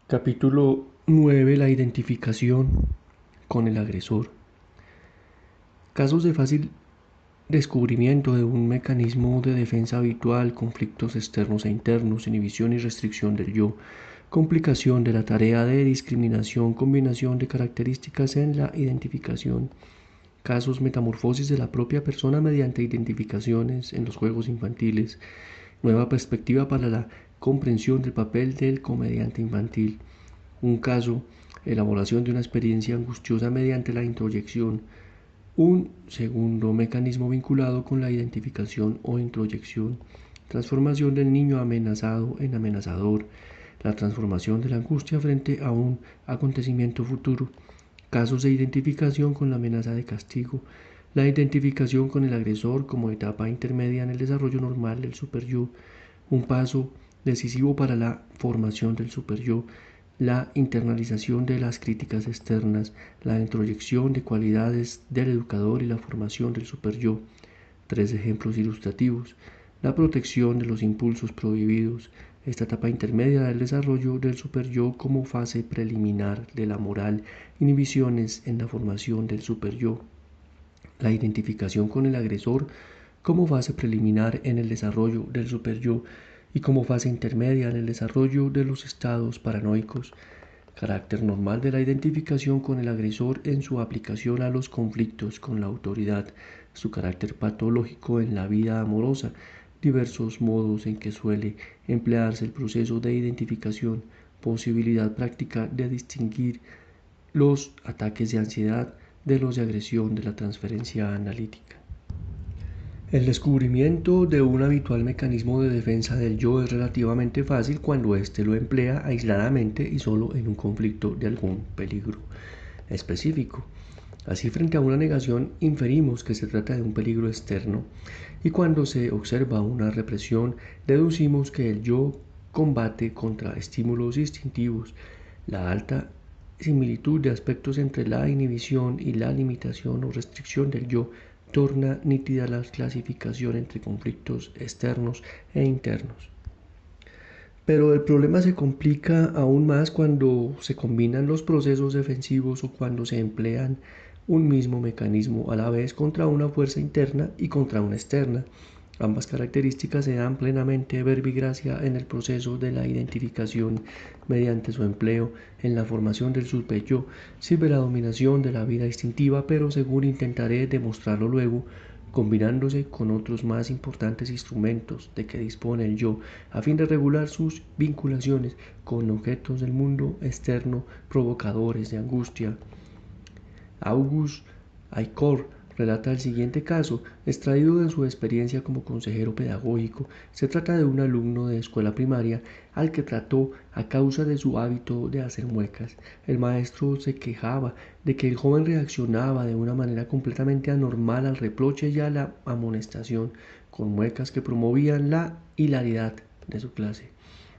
Capítulo 9. La identificación con el agresor. Casos de fácil descubrimiento de un mecanismo de defensa habitual, conflictos externos e internos, inhibición y restricción del yo, complicación de la tarea de discriminación, combinación de características en la identificación, casos metamorfosis de la propia persona mediante identificaciones en los juegos infantiles, nueva perspectiva para la comprensión del papel del comediante infantil. Un caso, elaboración de una experiencia angustiosa mediante la introyección. Un segundo mecanismo vinculado con la identificación o introyección. Transformación del niño amenazado en amenazador. La transformación de la angustia frente a un acontecimiento futuro. Casos de identificación con la amenaza de castigo. La identificación con el agresor como etapa intermedia en el desarrollo normal del superyo. Un paso decisivo para la formación del superyo. La internalización de las críticas externas, la introyección de cualidades del educador y la formación del superyo. Tres ejemplos ilustrativos. La protección de los impulsos prohibidos, esta etapa intermedia del desarrollo del superyo como fase preliminar de la moral, inhibiciones en la formación del superyo. La identificación con el agresor como fase preliminar en el desarrollo del superyo y como fase intermedia en el desarrollo de los estados paranoicos. Carácter normal de la identificación con el agresor en su aplicación a los conflictos con la autoridad, su carácter patológico en la vida amorosa, diversos modos en que suele emplearse el proceso de identificación, posibilidad práctica de distinguir los ataques de ansiedad de los de agresión de la transferencia analítica. El descubrimiento de un habitual mecanismo de defensa del yo es relativamente fácil cuando éste lo emplea aisladamente y solo en un conflicto de algún peligro específico. Así, frente a una negación, inferimos que se trata de un peligro externo, y cuando se observa una represión, deducimos que el yo combate contra estímulos instintivos. La alta similitud de aspectos entre la inhibición y la limitación o restricción del yo torna nítida la clasificación entre conflictos externos e internos. Pero el problema se complica aún más cuando se combinan los procesos defensivos o cuando se emplean un mismo mecanismo a la vez contra una fuerza interna y contra una externa. Ambas características se dan plenamente verbigracia en el proceso de la identificación mediante su empleo en la formación del superyo. Sirve la dominación de la vida instintiva, pero según intentaré demostrarlo luego, combinándose con otros más importantes instrumentos de que dispone el yo, a fin de regular sus vinculaciones con objetos del mundo externo provocadores de angustia. August Aycourt relata el siguiente caso, extraído de su experiencia como consejero pedagógico. Se trata de un alumno de escuela primaria al que trató a causa de su hábito de hacer muecas. El maestro se quejaba de que el joven reaccionaba de una manera completamente anormal al reproche y a la amonestación, con muecas que promovían la hilaridad de su clase.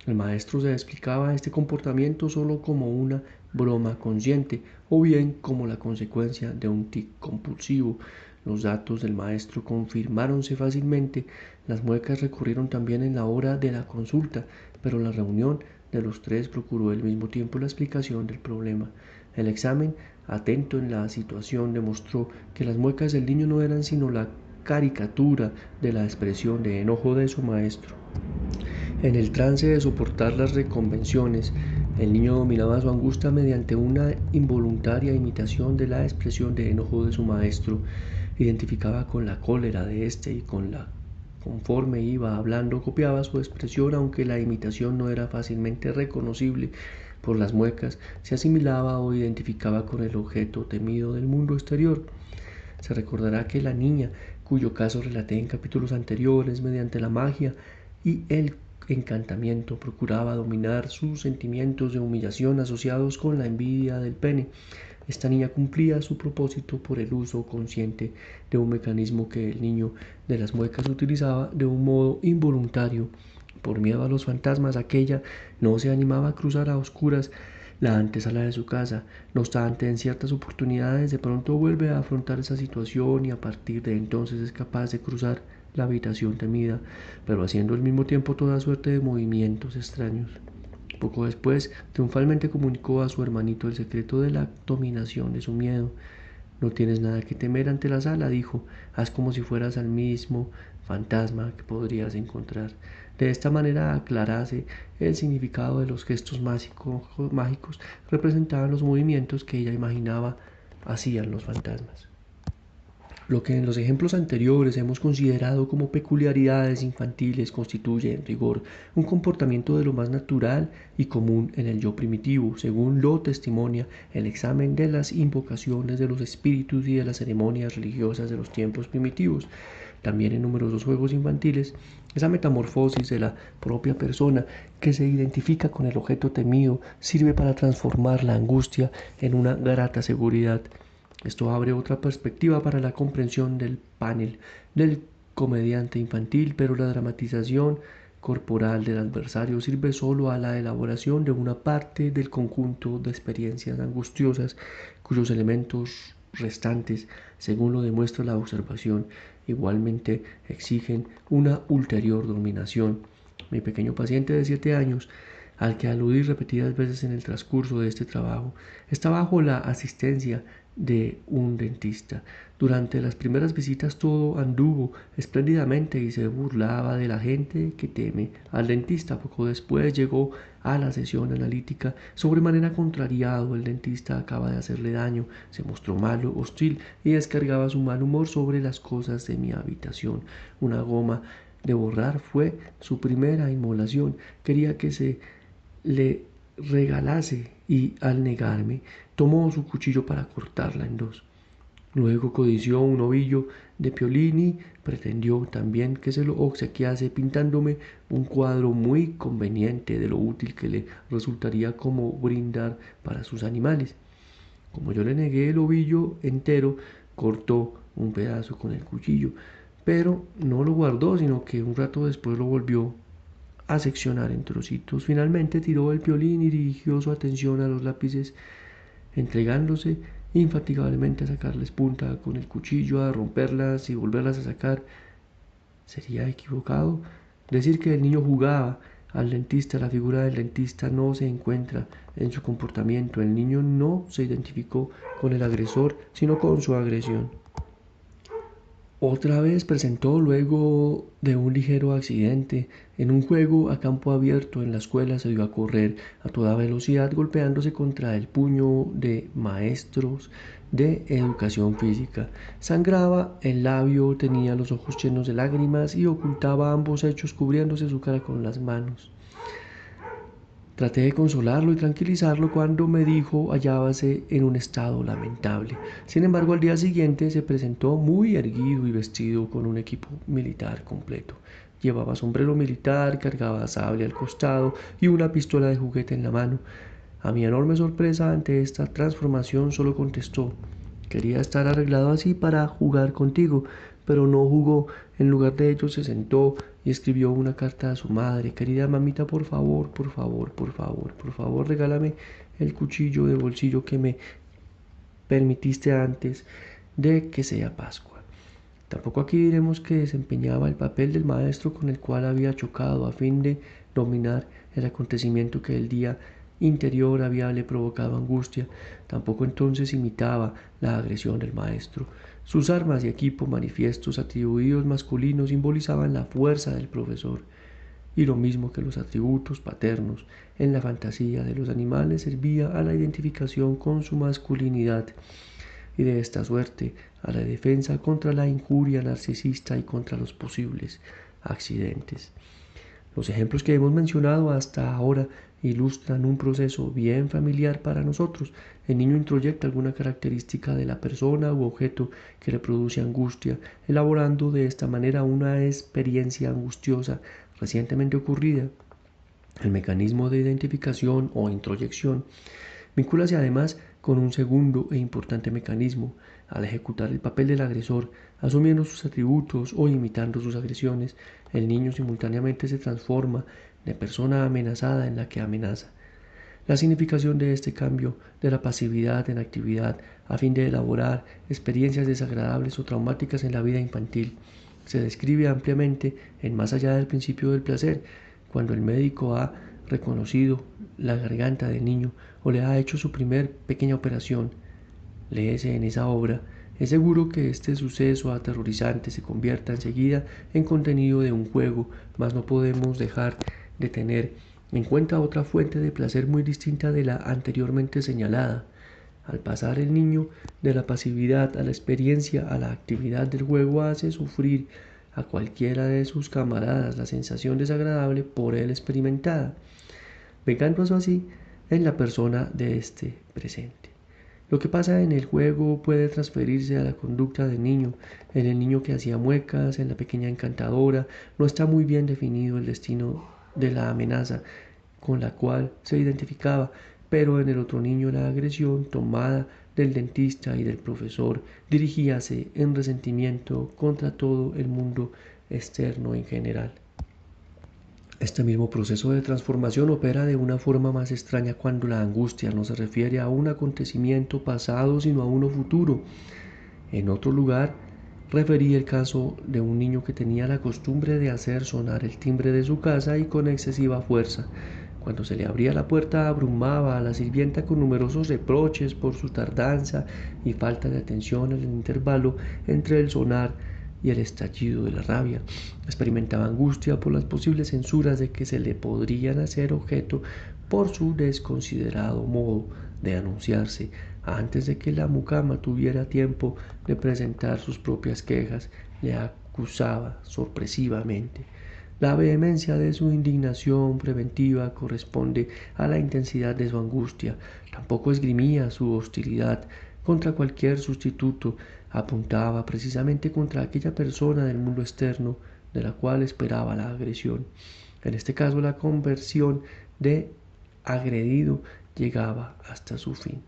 El maestro se explicaba este comportamiento solo como una broma consciente o bien como la consecuencia de un tic compulsivo. Los datos del maestro confirmáronse fácilmente. Las muecas recurrieron también en la hora de la consulta, pero la reunión de los tres procuró al mismo tiempo la explicación del problema. El examen, atento en la situación, demostró que las muecas del niño no eran sino la caricatura de la expresión de enojo de su maestro. En el trance de soportar las reconvenciones, el niño dominaba su angustia mediante una involuntaria imitación de la expresión de enojo de su maestro. Identificaba con la cólera de éste y conforme iba hablando copiaba su expresión, aunque la imitación no era fácilmente reconocible por las muecas, se asimilaba o identificaba con el objeto temido del mundo exterior. Se recordará que la niña, cuyo caso relaté en capítulos anteriores, mediante la magia y el encantamiento procuraba dominar sus sentimientos de humillación asociados con la envidia del pene. Esta niña cumplía su propósito por el uso consciente de un mecanismo que el niño de las muecas utilizaba de un modo involuntario. Por miedo a los fantasmas, aquella no se animaba a cruzar a oscuras la antesala de su casa. No obstante, en ciertas oportunidades de pronto vuelve a afrontar esa situación y a partir de entonces es capaz de cruzar la habitación temida, pero haciendo al mismo tiempo toda suerte de movimientos extraños. Poco después, triunfalmente comunicó a su hermanito el secreto de la dominación de su miedo. No tienes nada que temer ante la sala, dijo. Haz como si fueras al mismo fantasma que podrías encontrar. De esta manera aclarase el significado de los gestos mágicos representaban los movimientos que ella imaginaba hacían los fantasmas. Lo que en los ejemplos anteriores hemos considerado como peculiaridades infantiles constituye, en rigor, un comportamiento de lo más natural y común en el yo primitivo, según lo testimonia el examen de las invocaciones de los espíritus y de las ceremonias religiosas de los tiempos primitivos. También en numerosos juegos infantiles, esa metamorfosis de la propia persona que se identifica con el objeto temido sirve para transformar la angustia en una grata seguridad. Esto abre otra perspectiva para la comprensión del panel del comediante infantil, pero la dramatización corporal del adversario sirve solo a la elaboración de una parte del conjunto de experiencias angustiosas cuyos elementos restantes, según lo demuestra la observación, igualmente exigen una ulterior dominación. Mi pequeño paciente de 7 años, al que aludí repetidas veces en el transcurso de este trabajo, está bajo la asistencia de un dentista. Durante las primeras visitas todo anduvo espléndidamente y se burlaba de la gente que teme al dentista. Poco después llegó a la sesión analítica. Sobremanera contrariado, el dentista acaba de hacerle daño, se mostró malo, hostil y descargaba su mal humor sobre las cosas de mi habitación. Una goma de borrar fue su primera inmolación. Quería que se le regalase y, al negarme, tomó su cuchillo para cortarla en dos. Luego codició un ovillo de piolín y pretendió también que se lo obsequiase pintándome un cuadro muy conveniente de lo útil que le resultaría como brindar para sus animales. Como yo le negué el ovillo entero, cortó un pedazo con el cuchillo, pero no lo guardó, sino que un rato después lo volvió a seccionar en trocitos. Finalmente tiró el piolín y dirigió su atención a los lápices, entregándose infatigablemente a sacarles punta con el cuchillo, a romperlas y volverlas a sacar. ¿Sería equivocado decir que el niño jugaba al dentista? La figura del dentista no se encuentra en su comportamiento. El niño no se identificó con el agresor, sino con su agresión. Otra vez presentó luego de un ligero accidente. En un juego a campo abierto en la escuela se dio a correr a toda velocidad golpeándose contra el puño de maestros de educación física. Sangraba el labio, tenía los ojos llenos de lágrimas y ocultaba ambos hechos cubriéndose su cara con las manos. Traté de consolarlo y tranquilizarlo cuando me dijo hallábase en un estado lamentable. Sin embargo, al día siguiente se presentó muy erguido y vestido con un equipo militar completo. Llevaba sombrero militar, cargaba sable al costado y una pistola de juguete en la mano. A mi enorme sorpresa ante esta transformación solo contestó: quería estar arreglado así para jugar contigo, pero no jugó. En lugar de ello se sentó y escribió una carta a su madre: querida mamita, por favor, por favor, por favor, por favor, regálame el cuchillo de bolsillo que me permitiste antes de que sea Pascua. Tampoco aquí diremos que desempeñaba el papel del maestro con el cual había chocado a fin de dominar el acontecimiento que el día interior habíale provocado angustia. Tampoco entonces imitaba la agresión del maestro. Sus armas y equipo manifiestos atribuidos masculinos simbolizaban la fuerza del profesor, y lo mismo que los atributos paternos en la fantasía de los animales servía a la identificación con su masculinidad y de esta suerte a la defensa contra la injuria narcisista y contra los posibles accidentes. Los ejemplos que hemos mencionado hasta ahora ilustran un proceso bien familiar para nosotros. El niño introyecta alguna característica de la persona u objeto que le produce angustia, elaborando de esta manera una experiencia angustiosa recientemente ocurrida. El mecanismo de identificación o introyección vincúlase además con un segundo e importante mecanismo. Al ejecutar el papel del agresor, asumiendo sus atributos o imitando sus agresiones, el niño simultáneamente se transforma de persona amenazada en la que amenaza. La significación de este cambio de la pasividad en actividad a fin de elaborar experiencias desagradables o traumáticas en la vida infantil se describe ampliamente en Más allá del principio del placer, cuando el médico ha reconocido la garganta del niño o le ha hecho su primer pequeña operación, léese en esa obra, es seguro que este suceso aterrorizante se convierta enseguida en contenido de un juego, mas no podemos dejar de tener en cuenta otra fuente de placer muy distinta de la anteriormente señalada. Al pasar el niño de la pasividad a la experiencia, a la actividad del juego, hace sufrir a cualquiera de sus camaradas la sensación desagradable por él experimentada, vengándose así en la persona de este presente. Lo que pasa en el juego puede transferirse a la conducta del niño. En el niño que hacía muecas, en la pequeña encantadora, no está muy bien definido el destino de la amenaza con la cual se identificaba, pero en el otro niño la agresión tomada del dentista y del profesor dirigíase en resentimiento contra todo el mundo externo en general. Este mismo proceso de transformación opera de una forma más extraña cuando la angustia no se refiere a un acontecimiento pasado sino a uno futuro. En otro lugar, referí el caso de un niño que tenía la costumbre de hacer sonar el timbre de su casa y con excesiva fuerza. Cuando se le abría la puerta abrumaba a la sirvienta con numerosos reproches por su tardanza y falta de atención en el intervalo entre el sonar y el estallido de la rabia. Experimentaba angustia por las posibles censuras de que se le podrían hacer objeto por su desconsiderado modo de anunciarse antes de que la mucama tuviera tiempo de presentar sus propias quejas. Le acusaba sorpresivamente. La vehemencia de su indignación preventiva corresponde a la intensidad de su angustia. Tampoco esgrimía su hostilidad contra cualquier sustituto, apuntaba precisamente contra aquella persona del mundo externo de la cual esperaba la agresión. En este caso, la conversión de agredido llegaba hasta su fin.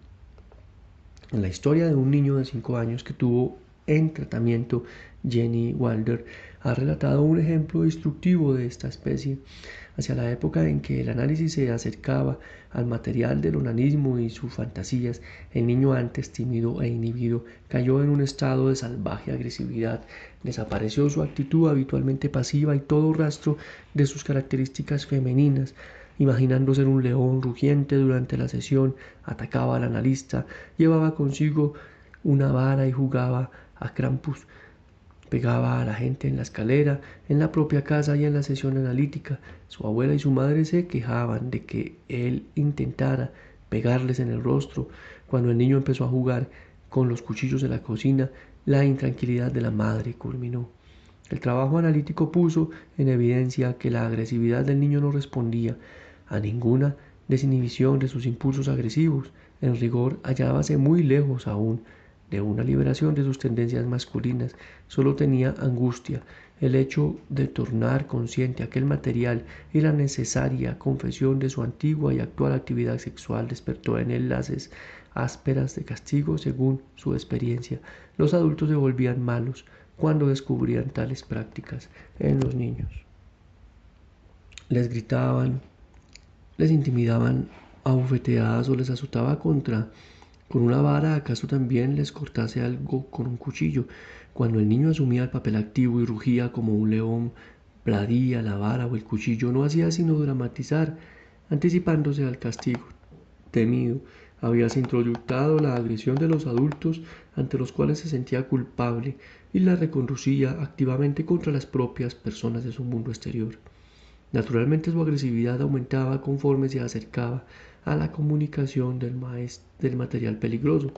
En la historia de un niño de 5 años que tuvo en tratamiento, Jenny Wilder ha relatado un ejemplo instructivo de esta especie. Hacia la época en que el análisis se acercaba al material del onanismo y sus fantasías, el niño antes tímido e inhibido cayó en un estado de salvaje agresividad. Desapareció su actitud habitualmente pasiva y todo rastro de sus características femeninas. Imaginando ser un león rugiente durante la sesión, atacaba al analista, llevaba consigo una vara y jugaba a Krampus. Pegaba a la gente en la escalera, en la propia casa y en la sesión analítica. Su abuela y su madre se quejaban de que él intentara pegarles en el rostro. Cuando el niño empezó a jugar con los cuchillos de la cocina, la intranquilidad de la madre culminó. El trabajo analítico puso en evidencia que la agresividad del niño no respondía a ninguna desinhibición de sus impulsos agresivos. En rigor, hallábase muy lejos aún de una liberación de sus tendencias masculinas. Solo tenía angustia. El hecho de tornar consciente aquel material y la necesaria confesión de su antigua y actual actividad sexual despertó en él las ásperas de castigo según su experiencia. Los adultos se volvían malos cuando descubrían tales prácticas en los niños. Les gritaban, les intimidaban a bofeteadas o les azotaba con una vara. ¿Acaso también les cortase algo con un cuchillo? Cuando el niño asumía el papel activo y rugía como un león, bladía la vara o el cuchillo no hacía sino dramatizar, anticipándose al castigo temido. Habíase introyectado la agresión de los adultos ante los cuales se sentía culpable y la reconducía activamente contra las propias personas de su mundo exterior. Naturalmente su agresividad aumentaba conforme se acercaba a la comunicación del material peligroso.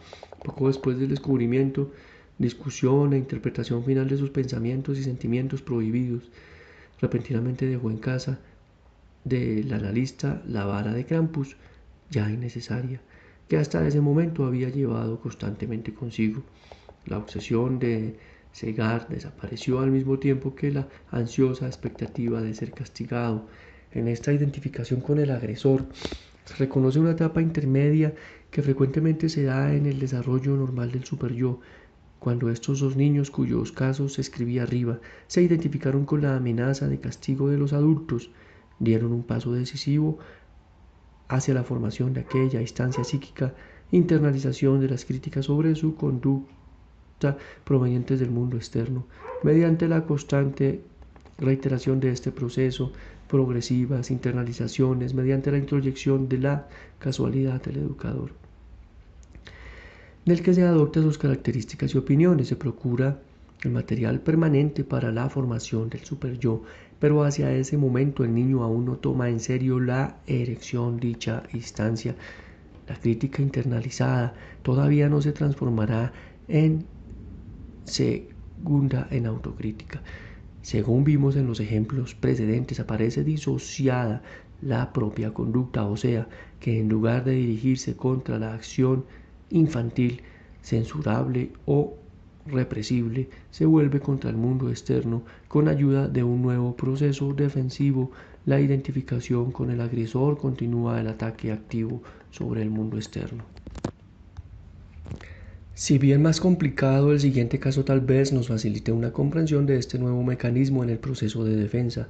Poco después del descubrimiento, discusión e interpretación final de sus pensamientos y sentimientos prohibidos, repentinamente dejó en casa del analista la vara de Krampus, ya innecesaria, que hasta ese momento había llevado constantemente consigo. La obsesión de cegar desapareció al mismo tiempo que la ansiosa expectativa de ser castigado. En esta identificación con el agresor se reconoce una etapa intermedia que frecuentemente se da en el desarrollo normal del superyo. Cuando estos dos niños, cuyos casos se escribía arriba, se identificaron con la amenaza de castigo de los adultos, dieron un paso decisivo hacia la formación de aquella instancia psíquica, internalización de las críticas sobre su conducta provenientes del mundo externo. Mediante la constante reiteración de este proceso, progresivas internalizaciones mediante la introyección de la casualidad del educador, del que se adopta sus características y opiniones. Se procura el material permanente para la formación del superyo, pero hacia ese momento el niño aún no toma en serio la erección dicha instancia. La crítica internalizada todavía no se transformará en segunda en autocrítica. Según vimos en los ejemplos precedentes, aparece disociada la propia conducta, o sea, que en lugar de dirigirse contra la acción infantil, censurable o represible, se vuelve contra el mundo externo con ayuda de un nuevo proceso defensivo. La identificación con el agresor continúa el ataque activo sobre el mundo externo. Si bien más complicado, el siguiente caso tal vez nos facilite una comprensión de este nuevo mecanismo en el proceso de defensa.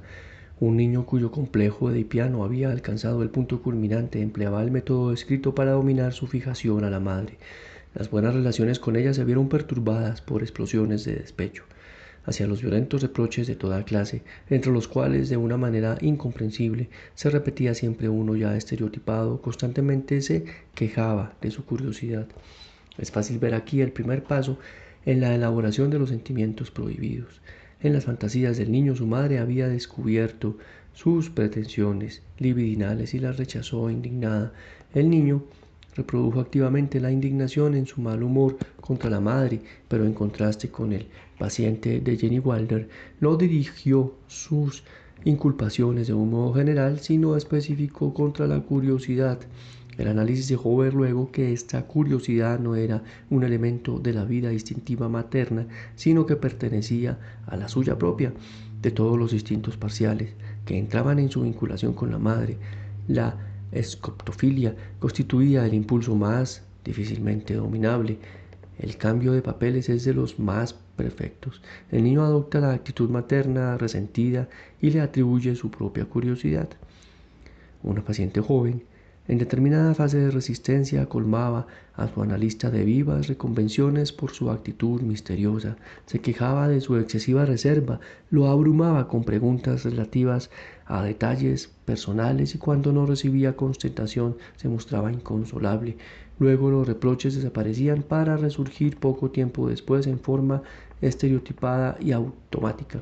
Un niño cuyo complejo edipiano había alcanzado el punto culminante empleaba el método descrito para dominar su fijación a la madre. Las buenas relaciones con ella se vieron perturbadas por explosiones de despecho hacia los violentos reproches de toda clase, entre los cuales, de una manera incomprensible, se repetía siempre uno ya estereotipado. Constantemente se quejaba de su curiosidad. Es fácil ver aquí el primer paso en la elaboración de los sentimientos prohibidos. En las fantasías del niño, su madre había descubierto sus pretensiones libidinales y las rechazó indignada. El niño reprodujo activamente la indignación en su mal humor contra la madre, pero en contraste con el paciente de Jenny Wilder, no dirigió sus inculpaciones de un modo general, sino específico contra la curiosidad. El análisis dejó ver luego que esta curiosidad no era un elemento de la vida instintiva materna, sino que pertenecía a la suya propia. De todos los instintos parciales que entraban en su vinculación con la madre, la escoptofilia constituía el impulso más difícilmente dominable. El cambio de papeles es de los más perfectos. El niño adopta la actitud materna resentida y le atribuye su propia curiosidad. Una paciente joven, en determinada fase de resistencia, colmaba a su analista de vivas reconvenciones por su actitud misteriosa. Se quejaba de su excesiva reserva, lo abrumaba con preguntas relativas a detalles personales y cuando no recibía contestación se mostraba inconsolable. Luego los reproches desaparecían para resurgir poco tiempo después en forma estereotipada y automática.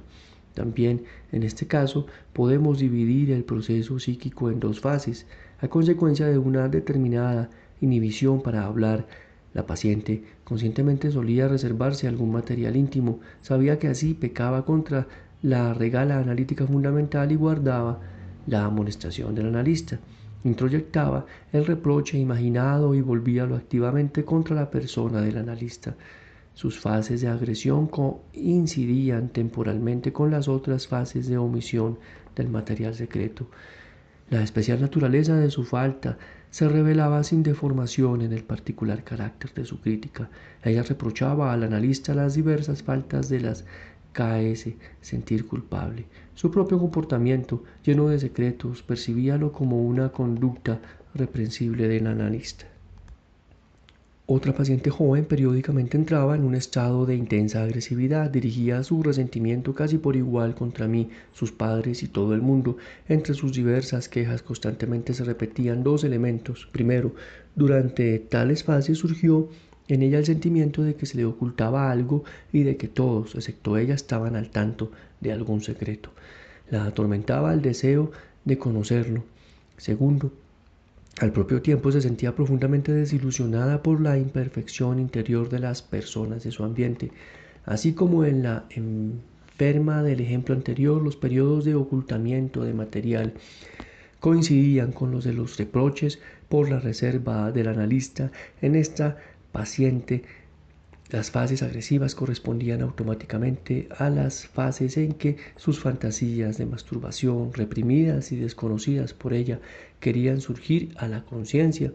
También en este caso podemos dividir el proceso psíquico en dos fases. A consecuencia de una determinada inhibición para hablar, la paciente conscientemente solía reservarse algún material íntimo, sabía que así pecaba contra la regla analítica fundamental y guardaba la amonestación del analista. Introyectaba el reproche imaginado y volvíalo activamente contra la persona del analista. Sus fases de agresión coincidían temporalmente con las otras fases de omisión del material secreto. La especial naturaleza de su falta se revelaba sin deformación en el particular carácter de su crítica. Ella reprochaba al analista las diversas faltas de las KS, sentir culpable. Su propio comportamiento, lleno de secretos, percibíalo como una conducta reprensible del analista. Otra paciente joven periódicamente entraba en un estado de intensa agresividad, dirigía su resentimiento casi por igual contra mí, sus padres y todo el mundo. Entre sus diversas quejas constantemente se repetían dos elementos. Primero, durante tales fases surgió en ella el sentimiento de que se le ocultaba algo y de que todos, excepto ella, estaban al tanto de algún secreto. La atormentaba el deseo de conocerlo. Segundo, al propio tiempo se sentía profundamente desilusionada por la imperfección interior de las personas de su ambiente. Así como en la enferma del ejemplo anterior, los periodos de ocultamiento de material coincidían con los de los reproches por la reserva del analista. En esta paciente, las fases agresivas correspondían automáticamente a las fases en que sus fantasías de masturbación, reprimidas y desconocidas por ella, querían surgir a la conciencia.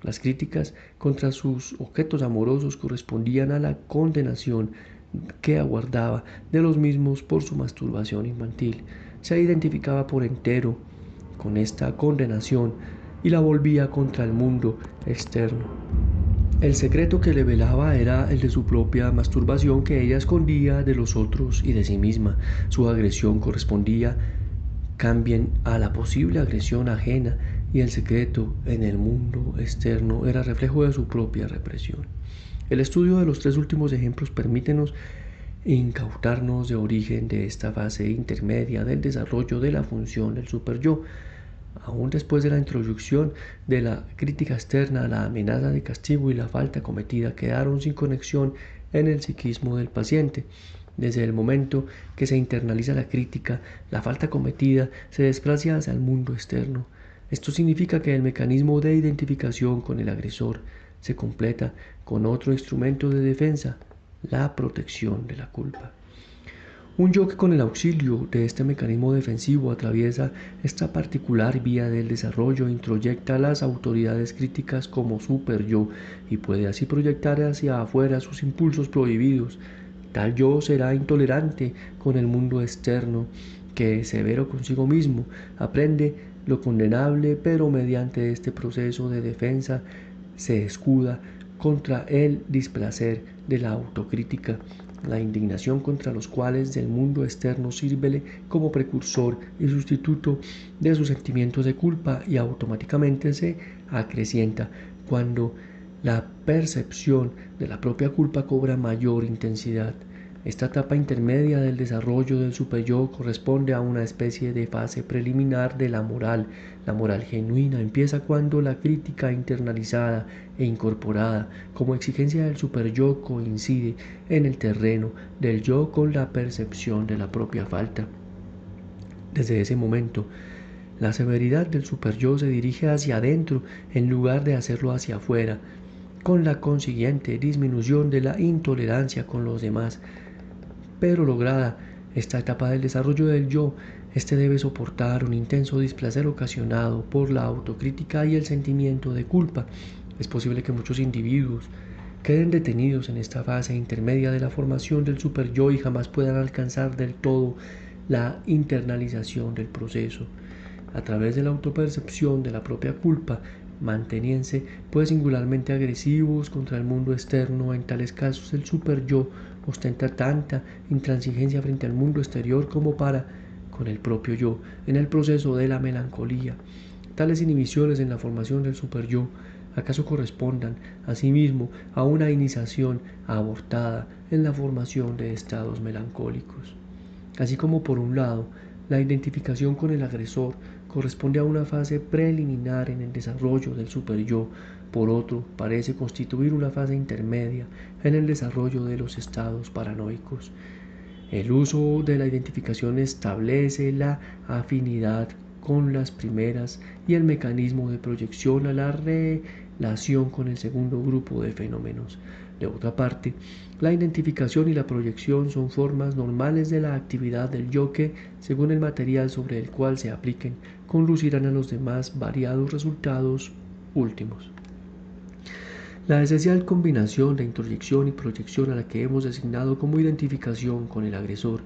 Las críticas contra sus objetos amorosos correspondían a la condenación que aguardaba de los mismos por su masturbación infantil. Se identificaba por entero con esta condenación y la volvía contra el mundo externo. El secreto que le velaba era el de su propia masturbación que ella escondía de los otros y de sí misma. Su agresión correspondía cambien a la posible agresión ajena, y el secreto en el mundo externo era reflejo de su propia represión. El estudio de los tres últimos ejemplos permítenos incautarnos de origen de esta fase intermedia del desarrollo de la función del superyo. Aún después de la introducción de la crítica externa, la amenaza de castigo y la falta cometida quedaron sin conexión en el psiquismo del paciente. Desde el momento que se internaliza la crítica, la falta cometida se desplaza hacia el mundo externo. Esto significa que el mecanismo de identificación con el agresor se completa con otro instrumento de defensa, la protección de la culpa. Un yo que con el auxilio de este mecanismo defensivo atraviesa esta particular vía del desarrollo introyecta a las autoridades críticas como superyo y puede así proyectar hacia afuera sus impulsos prohibidos. Tal yo será intolerante con el mundo externo, que severo consigo mismo, aprende lo condenable, pero mediante este proceso de defensa se escuda contra el displacer de la autocrítica, la indignación contra los cuales del mundo externo sírvele como precursor y sustituto de sus sentimientos de culpa, y automáticamente se acrecienta cuando la percepción de la propia culpa cobra mayor intensidad. Esta etapa intermedia del desarrollo del superyo corresponde a una especie de fase preliminar de la moral. La moral genuina empieza cuando la crítica internalizada e incorporada como exigencia del superyo coincide en el terreno del yo con la percepción de la propia falta. Desde ese momento, la severidad del superyo se dirige hacia adentro en lugar de hacerlo hacia afuera, con la consiguiente disminución de la intolerancia con los demás. Pero lograda esta etapa del desarrollo del yo, este debe soportar un intenso displacer ocasionado por la autocrítica y el sentimiento de culpa. Es posible que muchos individuos queden detenidos en esta fase intermedia de la formación del superyo y jamás puedan alcanzar del todo la internalización del proceso. A través de la autopercepción de la propia culpa, manteniéndose pues singularmente agresivos contra el mundo externo. En tales casos el superyo ostenta tanta intransigencia frente al mundo exterior como para con el propio yo en el proceso de la melancolía. Tales inhibiciones en la formación del superyo acaso correspondan asimismo a una iniciación abortada en la formación de estados melancólicos. Así como por un lado la identificación con el agresor corresponde a una fase preliminar en el desarrollo del superyo, por otro parece constituir una fase intermedia en el desarrollo de los estados paranoicos. El uso de la identificación establece la afinidad con las primeras y el mecanismo de proyección a la relación con el segundo grupo de fenómenos. De otra parte, la identificación y la proyección son formas normales de la actividad del yo que, según el material sobre el cual se apliquen, conducirán a los demás variados resultados últimos. La esencial combinación de introyección y proyección a la que hemos designado como identificación con el agresor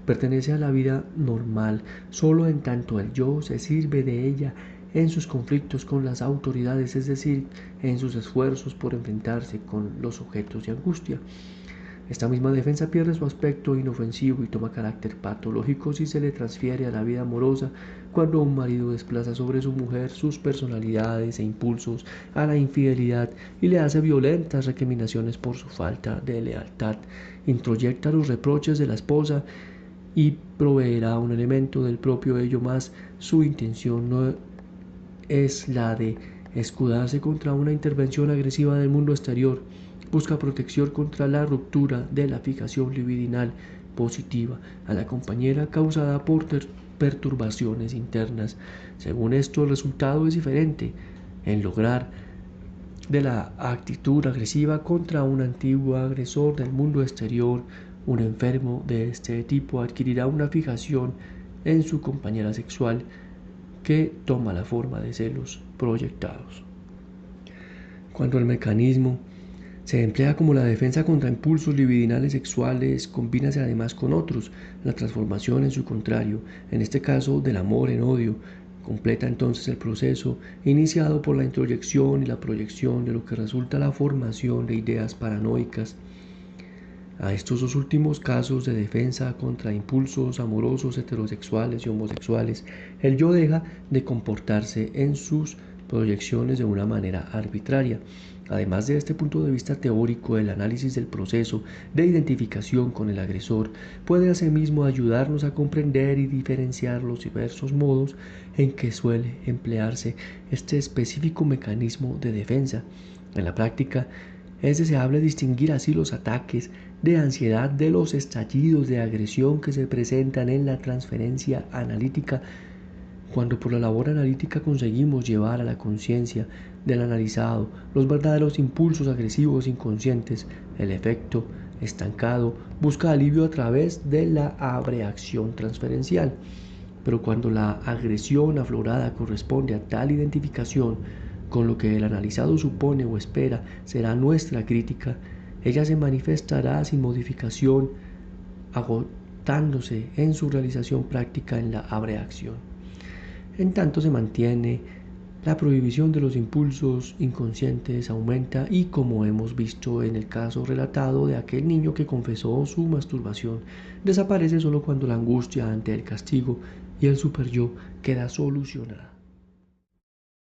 pertenece a la vida normal, solo en tanto el yo se sirve de ella en sus conflictos con las autoridades, es decir, en sus esfuerzos por enfrentarse con los objetos de angustia. Esta misma defensa pierde su aspecto inofensivo y toma carácter patológico si se le transfiere a la vida amorosa, cuando un marido desplaza sobre su mujer sus personalidades e impulsos a la infidelidad y le hace violentas recriminaciones por su falta de lealtad, introyecta los reproches de la esposa y proveerá un elemento del propio ello, más su intención no es la de escudarse contra una intervención agresiva del mundo exterior. Busca protección contra la ruptura de la fijación libidinal positiva a la compañera causada por perturbaciones internas. Según esto, el resultado es diferente en lograr de la actitud agresiva contra un antiguo agresor del mundo exterior. Un enfermo de este tipo adquirirá una fijación en su compañera sexual que toma la forma de celos proyectados. Cuando el mecanismo se emplea como la defensa contra impulsos libidinales sexuales, combínase además con otros, la transformación en su contrario, en este caso del amor en odio, completa entonces el proceso iniciado por la introyección y la proyección, de lo que resulta la formación de ideas paranoicas. A estos dos últimos casos de defensa contra impulsos amorosos heterosexuales y homosexuales, el yo deja de comportarse en sus proyecciones de una manera arbitraria. Además de este punto de vista teórico, el análisis del proceso de identificación con el agresor puede asimismo ayudarnos a comprender y diferenciar los diversos modos en que suele emplearse este específico mecanismo de defensa. En la práctica, es deseable distinguir así los ataques de ansiedad de los estallidos de agresión que se presentan en la transferencia analítica, cuando por la labor analítica conseguimos llevar a la conciencia del analizado los verdaderos impulsos agresivos inconscientes. El efecto estancado busca alivio a través de la abreacción transferencial. Pero cuando la agresión aflorada corresponde a tal identificación con lo que el analizado supone o espera será nuestra crítica, ella se manifestará sin modificación, agotándose en su realización práctica en la abreacción. En tanto se mantiene la prohibición de los impulsos inconscientes aumenta y, como hemos visto en el caso relatado de aquel niño que confesó su masturbación, desaparece solo cuando la angustia ante el castigo y el superyo queda solucionada.